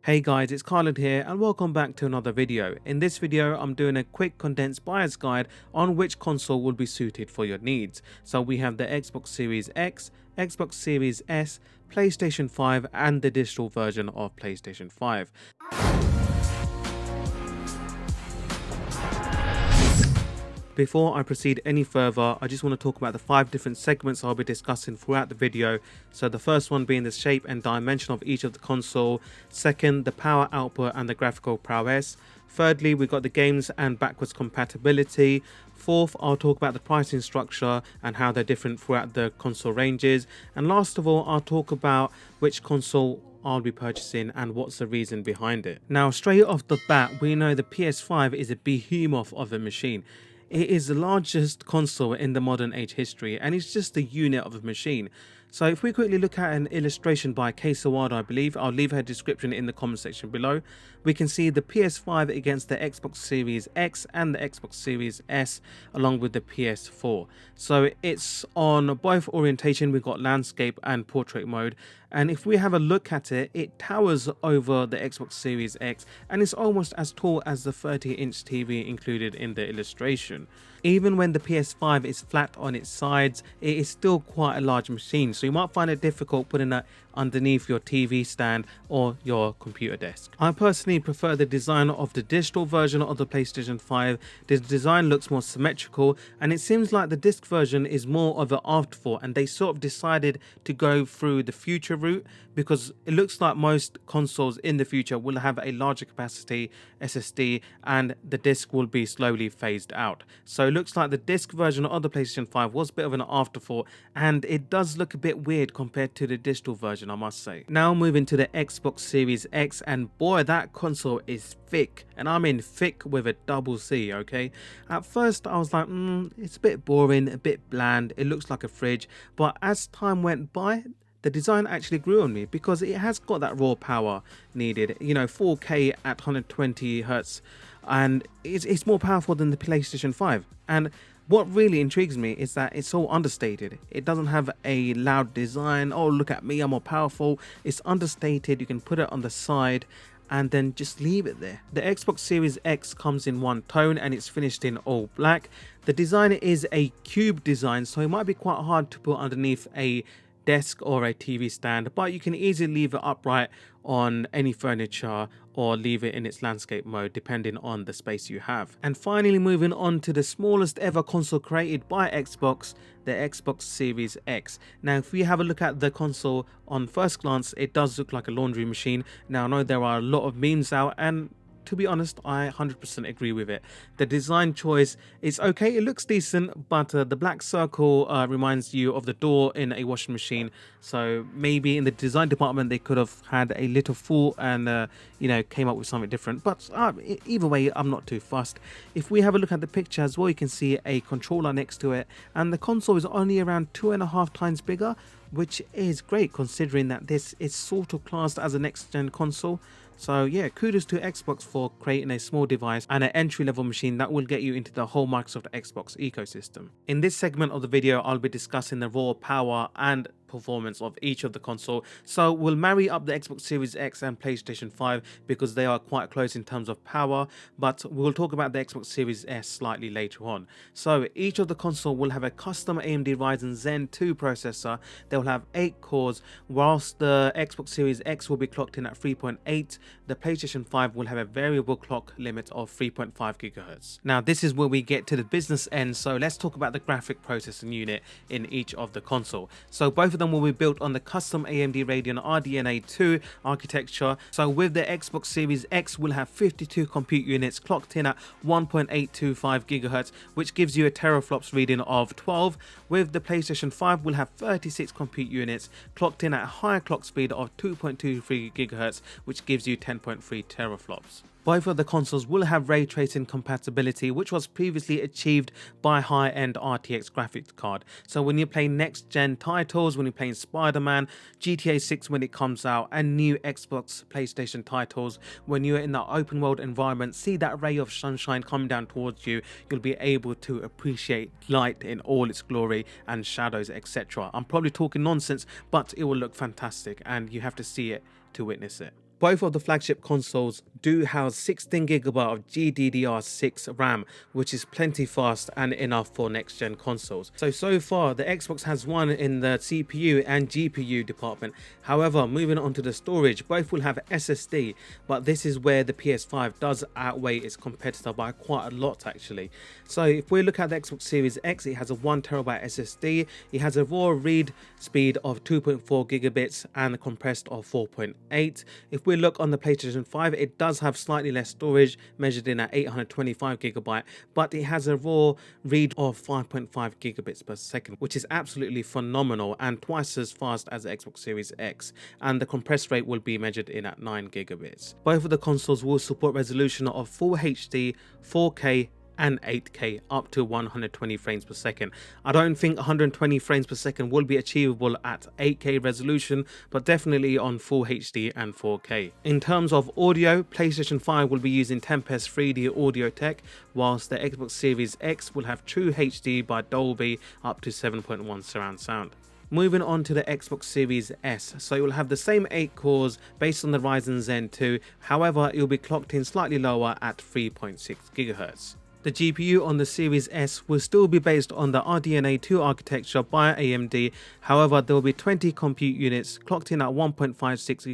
Hey guys, it's Khalid here and welcome back to another video. In this video, I'm doing a quick condensed buyer's guide on which console will be suited for your needs. So we have the Xbox Series X, Xbox Series S, PlayStation 5 and the digital version of PlayStation 5. Before I proceed any further, I just want to talk about the 5 different segments I'll be discussing throughout the video. So the first one being the shape and dimension of each of the console. Second, the power output and the graphical prowess. Thirdly, we've got the games and backwards compatibility. Fourth, I'll talk about the pricing structure and how they're different throughout the console ranges. And last of all, I'll talk about which console I'll be purchasing and what's the reason behind it. Now, straight off the bat, we know the PS5 is a behemoth of a machine. It is the largest console in the modern age history and it's just a unit of a machine. So if we quickly look at an illustration by Kay Sawada, I believe, I'll leave her description in the comment section below. We can see the PS5 against the Xbox Series X and the Xbox Series S along with the PS4. So it's on both orientation, we've got landscape and portrait mode. And if we have a look at it, it towers over the Xbox Series X and it's almost as tall as the 30-inch TV included in the illustration. Even when the PS5 is flat on its sides, it is still quite a large machine, so you might find it difficult putting it underneath your TV stand or your computer desk. I personally prefer the design of the digital version of the PlayStation 5. The design looks more symmetrical and it seems like the disc version is more of an afterthought, and they sort of decided to go through the future route because it looks like most consoles in the future will have a larger capacity SSD and the disc will be slowly phased out. So it looks like the disc version of the PlayStation 5 was a bit of an afterthought and it does look a bit weird compared to the digital version, I must say. Now moving to the Xbox Series X, and boy, that console is thick, and I mean thick with a double C, okay? At first I was like, it's a bit boring, a bit bland, it looks like a fridge, but as time went by, the design actually grew on me because it has got that raw power needed, 4K at 120 Hertz, and it's more powerful than the PlayStation 5. And what really intrigues me is that it's so understated. It doesn't have a loud design, oh look at me, I'm more powerful. It's understated, you can put it on the side and then just leave it there. The Xbox Series X comes in one tone and it's finished in all black. The design is a cube design, so it might be quite hard to put underneath a desk or a TV stand, but you can easily leave it upright on any furniture or leave it in its landscape mode depending on the space you have. And finally, moving on to the smallest ever console created by Xbox, the Xbox Series X. Now if we have a look at the console on first glance, it does look like a laundry machine. Now I know there are a lot of memes out, and to be honest, I 100% agree with it. The design choice is okay, it looks decent, but the black circle reminds you of the door in a washing machine. So maybe in the design department they could have had a little thought and came up with something different. But either way, I'm not too fussed. If we have a look at the picture as well, you can see a controller next to it, and the console is only around 2.5 times bigger, which is great considering that this is sort of classed as a next-gen console. So yeah, kudos to Xbox for creating a small device and an entry-level machine that will get you into the whole Microsoft Xbox ecosystem. In this segment of the video, I'll be discussing the raw power and performance of each of the console. So we'll marry up the Xbox Series X and PlayStation 5 because they are quite close in terms of power, but we'll talk about the Xbox Series S slightly later on. So each of the console will have a custom AMD Ryzen Zen 2 processor. They will have 8 cores, whilst the Xbox Series X will be clocked in at 3.8. The PlayStation 5 will have a variable clock limit of 3.5 GHz. Now this is where we get to the business end, so let's talk about the graphic processing unit in each of the console. So both of them will be built on the custom AMD Radeon RDNA 2 architecture. So with the Xbox Series X, we'll have 52 compute units clocked in at 1.825 GHz, which gives you a teraflops reading of 12. With the PlayStation 5, we'll have 36 compute units clocked in at a higher clock speed of 2.23 GHz, which gives you 10.3 teraflops. Both of the consoles will have ray tracing compatibility, which was previously achieved by high-end RTX graphics card. So when you're playing next-gen titles, when you're playing Spider-Man, GTA 6 when it comes out, and new Xbox, PlayStation titles, when you're in the open world environment, see that ray of sunshine coming down towards you, you'll be able to appreciate light in all its glory and shadows, etc. I'm probably talking nonsense, but it will look fantastic and you have to see it to witness it. Both of the flagship consoles do house 16GB of GDDR6 RAM, which is plenty fast and enough for next gen consoles. So far the Xbox has won in the CPU and GPU department. However, moving on to the storage, both will have SSD, but this is where the PS5 does outweigh its competitor by quite a lot actually. So if we look at the Xbox Series X, it has a 1TB SSD, it has a raw read speed of 2.4 gigabits and compressed of 4.8. If we look on the PlayStation 5, it does have slightly less storage, measured in at 825GB, but it has a raw read of 5.5 gigabits per second, which is absolutely phenomenal and twice as fast as the Xbox Series X, and the compress rate will be measured in at 9 gigabits. Both of the consoles will support resolution of Full HD, 4K and 8K up to 120 frames per second. I don't think 120 frames per second will be achievable at 8K resolution, but definitely on Full HD and 4K. In terms of audio, PlayStation 5 will be using Tempest 3D audio tech, whilst the Xbox Series X will have True HD by Dolby up to 7.1 surround sound. Moving on to the Xbox Series S, so it will have the same 8 cores based on the Ryzen Zen 2, however it will be clocked in slightly lower at 3.6 GHz. The GPU on the Series S will still be based on the RDNA 2 architecture by AMD, however there will be 20 compute units clocked in at 1.56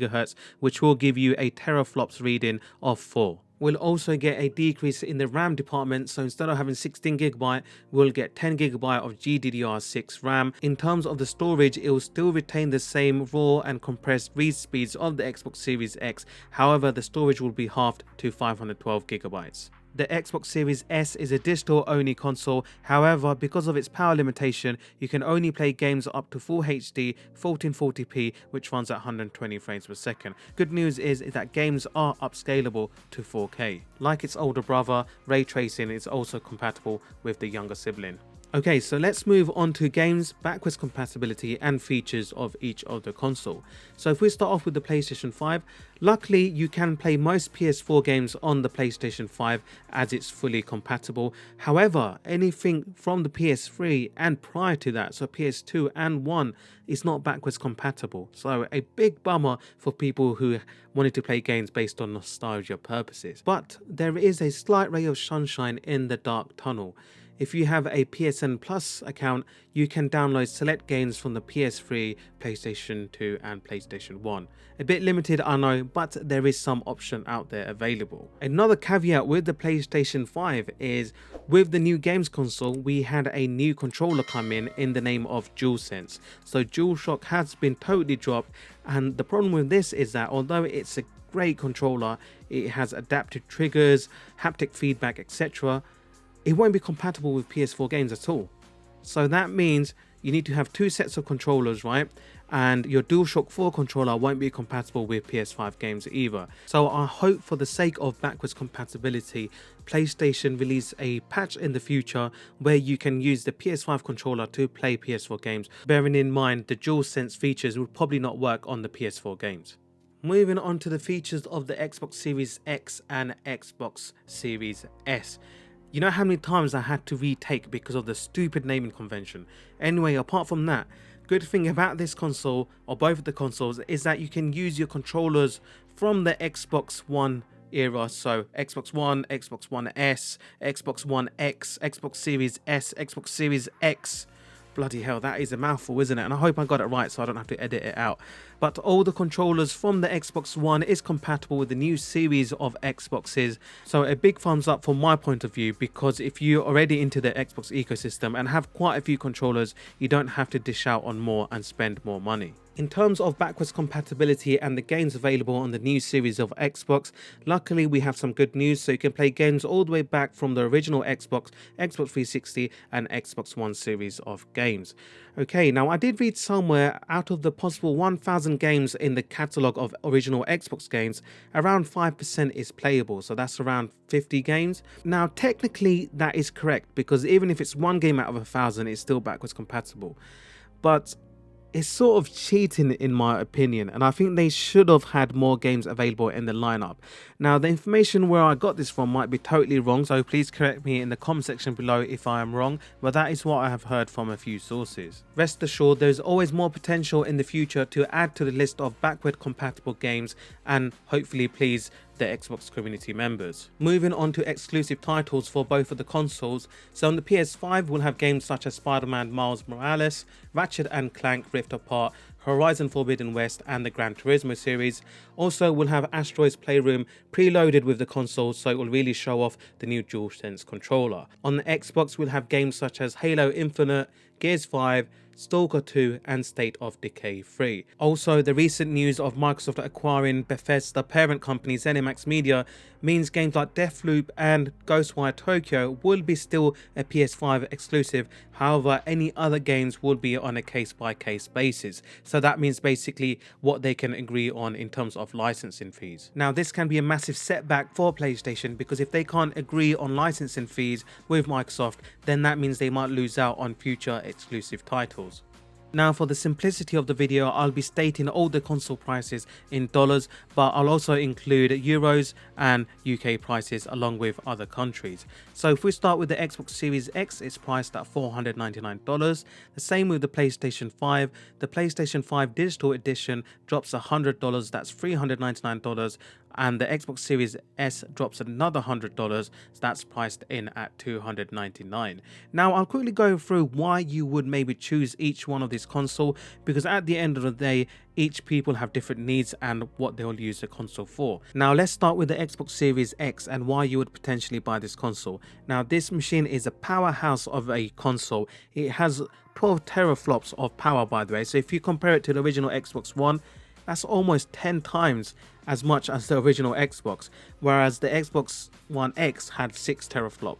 GHz, which will give you a teraflops reading of 4. We'll also get a decrease in the RAM department, so instead of having 16GB, we'll get 10GB of GDDR6 RAM. In terms of the storage, it will still retain the same raw and compressed read speeds of the Xbox Series X, however the storage will be halved to 512GB. The Xbox Series S is a digital only console, however because of its power limitation you can only play games up to Full HD 1440p, which runs at 120 frames per second. Good news is that games are upscalable to 4K. Like its older brother, ray tracing is also compatible with the younger sibling. Okay, so let's move on to games, backwards compatibility and features of each of the console. So if we start off with the PlayStation 5, luckily you can play most PS4 games on the PlayStation 5 as it's fully compatible. However, anything from the PS3 and prior to that, so PS2 and 1, is not backwards compatible. So a big bummer for people who wanted to play games based on nostalgia purposes. But there is a slight ray of sunshine in the dark tunnel. If you have a PSN Plus account, you can download select games from the PS3, PlayStation 2 and PlayStation 1. A bit limited, I know, but there is some option out there available. Another caveat with the PlayStation 5 is with the new games console, we had a new controller come in the name of DualSense. So DualShock has been totally dropped, and the problem with this is that although it's a great controller, it has adaptive triggers, haptic feedback, etc., it won't be compatible with PS4 games at all. So that means you need to have two sets of controllers, right? And your DualShock 4 controller won't be compatible with PS5 games either. So I hope for the sake of backwards compatibility, PlayStation release a patch in the future where you can use the PS5 controller to play PS4 games, bearing in mind the DualSense features will probably not work on the PS4 games. Moving on to the features of the Xbox Series X and Xbox Series S. You know how many times I had to retake because of the stupid naming convention. Anyway, apart from that, good thing about this console, or both of the consoles, is that you can use your controllers from the Xbox One era. So Xbox One, Xbox One S, Xbox One X, Xbox Series S, Xbox Series X. Bloody hell, that is a mouthful, isn't it? And I hope I got it right so I don't have to edit it out. But all the controllers from the Xbox One is compatible with the new series of Xboxes. So a big thumbs up from my point of view, because if you're already into the Xbox ecosystem and have quite a few controllers, you don't have to dish out on more and spend more money. In terms of backwards compatibility and the games available on the new series of Xbox, luckily we have some good news, so you can play games all the way back from the original Xbox, Xbox 360 and Xbox One series of games. Okay, now I did read somewhere out of the possible 1000 games in the catalogue of original Xbox games, around 5% is playable, so that's around 50 games. Now technically that is correct, because even if it's one game out of 1000, it's still backwards compatible. But it's sort of cheating in my opinion, and I think they should have had more games available in the lineup. Now, the information where I got this from might be totally wrong, so please correct me in the comment section below if I am wrong, but that is what I have heard from a few sources. Rest assured, there's always more potential in the future to add to the list of backward compatible games and hopefully please the Xbox community members. Moving on to exclusive titles for both of the consoles. So on the PS5 we'll have games such as Spider-Man Miles Morales, Ratchet and Clank Rift Apart, Horizon Forbidden West and the Gran Turismo series. Also we'll have Asteroids Playroom preloaded with the console, so it will really show off the new DualSense controller. On the Xbox we'll have games such as Halo Infinite, Gears 5, Stalker 2 and State of Decay 3. Also, the recent news of Microsoft acquiring Bethesda parent company ZeniMax Media means games like Deathloop and Ghostwire Tokyo will be still a PS5 exclusive. However, any other games will be on a case-by-case basis. So that means basically what they can agree on in terms of licensing fees. Now, this can be a massive setback for PlayStation because if they can't agree on licensing fees with Microsoft, then that means they might lose out on future exclusive titles. Now, for the simplicity of the video, I'll be stating all the console prices in dollars, but I'll also include euros and UK prices along with other countries. So if we start with the Xbox Series X, it's priced at $499. The same with the PlayStation 5. The PlayStation 5 Digital Edition drops $100, that's $399. And the Xbox Series S drops another $100, so that's priced in at $299. Now, I'll quickly go through why you would maybe choose each one of these console, because at the end of the day, each people have different needs and what they'll use the console for. Now, let's start with the Xbox Series X and why you would potentially buy this console. Now, this machine is a powerhouse of a console. It has 12 teraflops of power, by the way. So if you compare it to the original Xbox One, that's almost 10 times as much as the original Xbox, whereas the Xbox One X had 6 teraflop.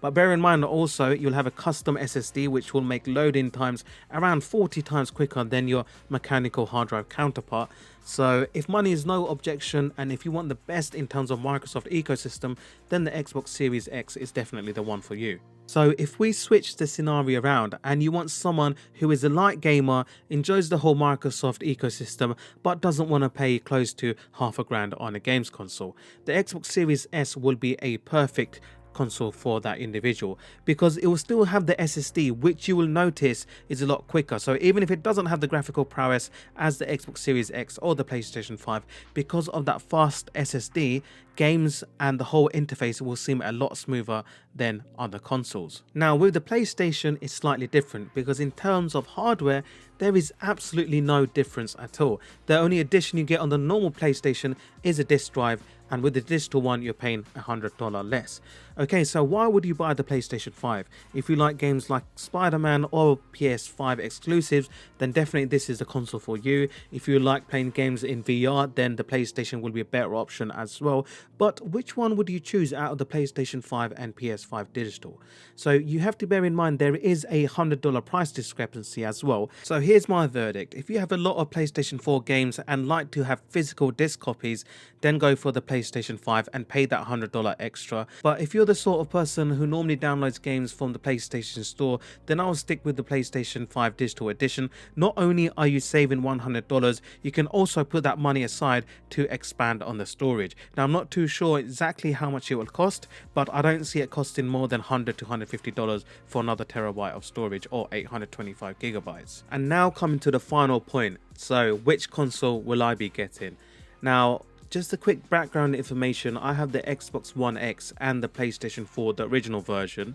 But bear in mind also you'll have a custom SSD which will make loading times around 40 times quicker than your mechanical hard drive counterpart. So if money is no objection and if you want the best in terms of Microsoft ecosystem, then the Xbox Series X is definitely the one for you. So if we switch the scenario around and you want someone who is a light gamer, enjoys the whole Microsoft ecosystem, but doesn't want to pay close to $100,000 on a games console, the Xbox Series S will be a perfect console for that individual, because it will still have the SSD, which you will notice is a lot quicker. So even if it doesn't have the graphical prowess as the Xbox Series X or the PlayStation 5, because of that fast SSD, games and the whole interface will seem a lot smoother than other consoles. Now, with the PlayStation, it's slightly different because in terms of hardware, there is absolutely no difference at all. The only addition you get on the normal PlayStation is a disc drive, and with the digital one you're paying $100 less. Okay, so why would you buy the PlayStation 5? If you like games like Spider-Man or PS5 exclusives, then definitely this is the console for you. If you like playing games in VR, then the PlayStation will be a better option as well. But which one would you choose out of the PlayStation 5 and PS5 Digital? So you have to bear in mind there is a $100 price discrepancy as well. So here's my verdict. If you have a lot of PlayStation 4 games and like to have physical disc copies, then go for the PlayStation 5 and pay that $100 extra. But if you're the sort of person who normally downloads games from the PlayStation Store, then I'll stick with the PlayStation 5 Digital Edition. Not only are you saving $100, you can also put that money aside to expand on the storage. Now, I'm not too sure exactly how much it will cost, but I don't see it costing more than $100 to $150 for another terabyte of storage or 825 gigabytes. And now coming to the final point. So which console will I be getting? Now, just a quick background information, I have the Xbox One X and the PlayStation 4, the original version,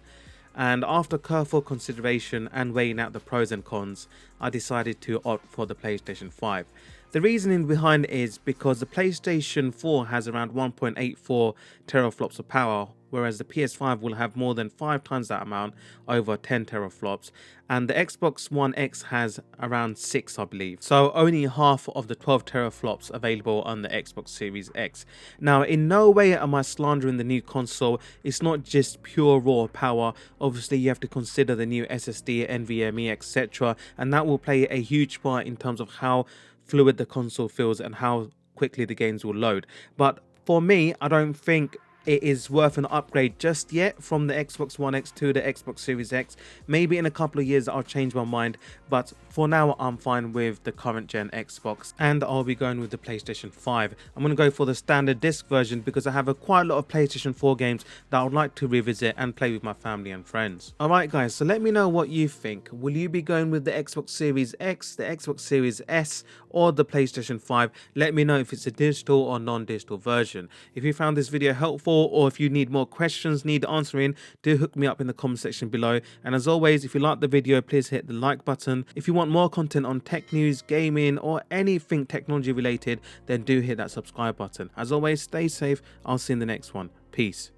and after careful consideration and weighing out the pros and cons, I decided to opt for the PlayStation 5. The reasoning behind it is because the PlayStation 4 has around 1.84 teraflops of power, whereas the PS5 will have more than 5 times that amount, over 10 teraflops, and the Xbox One X has around 6, I believe. So only half of the 12 teraflops available on the Xbox Series X. Now, in no way am I slandering the new console. It's not just pure raw power. Obviously, you have to consider the new SSD, NVMe, etc., and that will play a huge part in terms of how fluid the console feels and how quickly the games will load. But for me, I don't think it is worth an upgrade just yet from the Xbox One X to the Xbox Series X. Maybe in a couple of years I'll change my mind, but for now I'm fine with the current gen Xbox, and I'll be going with the PlayStation 5. I'm going to go for the standard disc version because I have quite a lot of PlayStation 4 games that I would like to revisit and play with my family and friends. Alright guys, so let me know what you think. Will you be going with the Xbox Series X, the Xbox Series S, or the PlayStation 5? Let me know if it's a digital or non-digital version. If you found this video helpful, or if you need more questions need answering, do hook me up in the comment section below. And as always, if you like the video, please hit the like button. If you want more content on tech news, gaming, or anything technology related, then do hit that subscribe button. As always, stay safe. I'll see you in the next one. Peace.